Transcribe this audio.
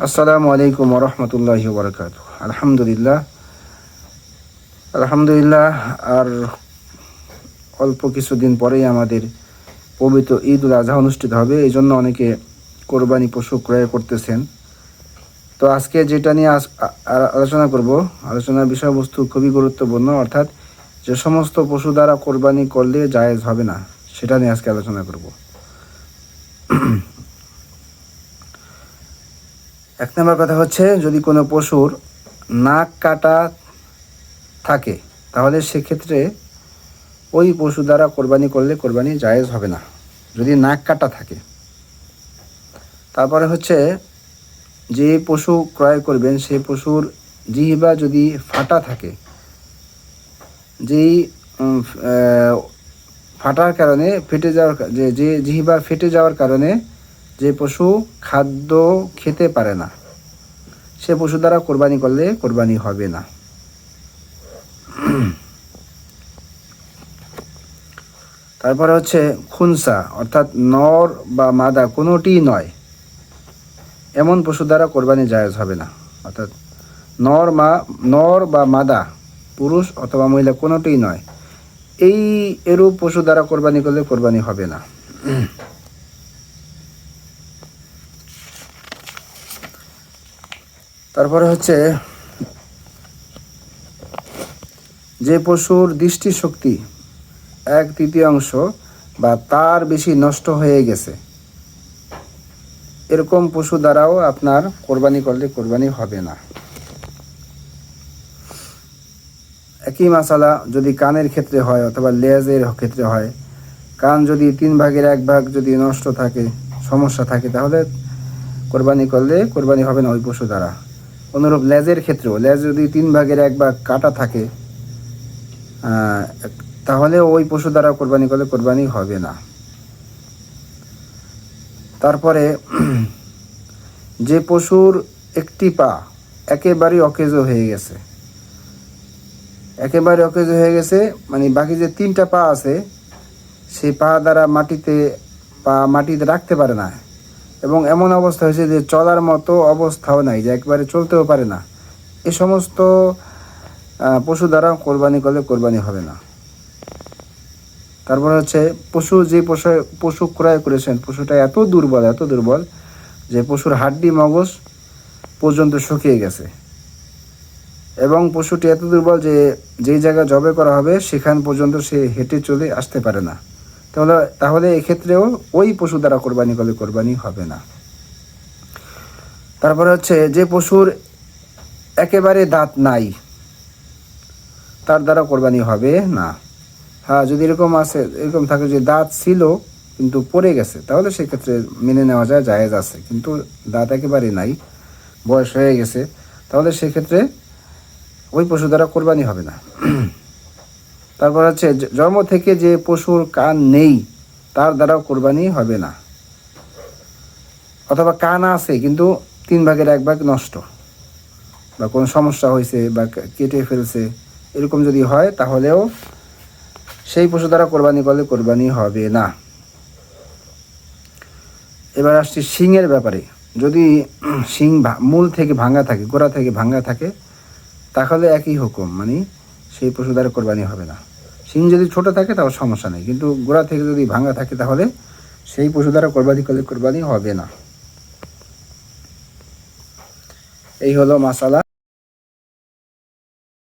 আসসালামু আলাইকুম ওরহমতুল্লাহি ওবরাকাতুহু। আলহামদুলিল্লাহ আলহামদুলিল্লাহ। আর অল্প কিছুদিন পরেই আমাদের পবিত্র ঈদ উল আজহা অনুষ্ঠিত হবে, এই জন্য অনেকে কোরবানি পশু ক্রয় করতেছেন। তো আজকে যেটা নিয়ে আলোচনা করব, আলোচনার বিষয়বস্তু খুবই গুরুত্বপূর্ণ, অর্থাৎ যে সমস্ত পশু দ্বারা কোরবানি করলে জায়েজ হবে না, সেটা নিয়ে আজকে আলোচনা করব। এক নম্বর কথা হচ্ছে, যদি কোনো পশুর নাক কাটা থাকে তাহলে সেক্ষেত্রে ওই পশু দ্বারা কোরবানি করলে কোরবানি জায়েজ হবে না, যদি নাক কাটা থাকে। তারপরে হচ্ছে, যে পশু ক্রয় করবেন সেই পশুর জিহ্বা যদি ফাটা থাকে, যেই ফাটার কারণে ফেটে যাওয়ার যে জিহ্বা ফেটে যাওয়ার কারণে যে পশু খাদ্য খেতে পারে না, সে পশু দ্বারা কোরবানি করলে কোরবানি হবে না। তারপরে হচ্ছে খুনসা, অর্থাৎ নর বা মাদা কোনোটিই নয় এমন পশু দ্বারা কোরবানি জায়েজ হবে না। অর্থাৎ নর বা মাদা, পুরুষ অথবা মহিলা কোনোটিই নয়, এই এরূপ পশু দ্বারা কোরবানি করলে কোরবানি হবে না। তারপরে হচ্ছে, যে পশুর দৃষ্টিশক্তি 1/3 বা তার বেশি নষ্ট হয়ে গেছে, এরকম পশু দ্বারাও আপনার কোরবানি করলে কোরবানি হবে না। একই মাসালা যদি কানের ক্ষেত্রে হয় অথবা লেজের ক্ষেত্রে হয়, কান যদি 1/3 যদি নষ্ট থাকে, সমস্যা থাকে, তাহলে কোরবানি করলে কোরবানি হবে না ওই পশু দ্বারা। অনুরূপ লেজের ক্ষেত্রেও, লেজ যদি 1/3 কাটা থাকে, তাহলে ওই পশু দ্বারা কোরবানি করলে কোরবানি হবে না। তারপরে যে পশুর একটি পা একেবারে অকেজো হয়ে গেছে, মানে বাকি যে 3টা পা আছে সেই পা দ্বারা মাটিতে রাখতে পারে না, এবং এমন অবস্থা হয়েছে যে চলার মতো অবস্থাও নাই, যে একবারে চলতেও পারে না, এ সমস্ত পশু দ্বারা কোরবানি করলে কোরবানি হবে না। তারপর হচ্ছে, যে পশু ক্রয় করেছেন পশুটা এত দুর্বল যে পশুর হাড্ডি মগজ পর্যন্ত শুকিয়ে গেছে, এবং পশুটি এত দুর্বল যে যেই জায়গায় জবে করা হবে সেখান পর্যন্ত সে হেঁটে চলে আসতে পারে না, তাহলে এক্ষেত্রেও ওই পশু দ্বারা কোরবানি করলে কোরবানি হবে না। তারপরে হচ্ছে, যে পশুর একেবারে দাঁত নাই তার দ্বারা কোরবানি হবে না। হ্যাঁ, যদি এরকম থাকে যে দাঁত ছিল কিন্তু পড়ে গেছে, তাহলে সেক্ষেত্রে মেনে নেওয়া যায়, জায়েজ আছে। কিন্তু দাঁত একেবারে নাই, বয়স হয়ে গেছে, তাহলে সেক্ষেত্রে ওই পশু দ্বারা কোরবানি হবে না। তারপর হচ্ছে, জন্ম থেকে যে পশুর কান নেই তার দ্বারাও কোরবানি হবে না, অথবা কান আছে কিন্তু 1/3 নষ্ট, বা কোনো সমস্যা হয়েছে বা কেটে ফেলছে, এরকম যদি হয় তাহলেও সেই পশু দ্বারা কোরবানি করলে কোরবানি হবে না। এবার আসছি শিংয়ের ব্যাপারে। যদি শিং মূল থেকে ভাঙা থাকে, গোড়া থেকে ভাঙা থাকে, তাহলে একই হুকুম, মানে সেই পশু দ্বারা কোরবানি হবে না। শিং যদি ছোট থাকে তাও সমস্যা নেই, কিন্তু গোড়া থেকে যদি ভাঙা থাকে তাহলে সেই পশু দ্বারা কোরবানি করলে কোরবানি হবে না। এই হলো মাসালা।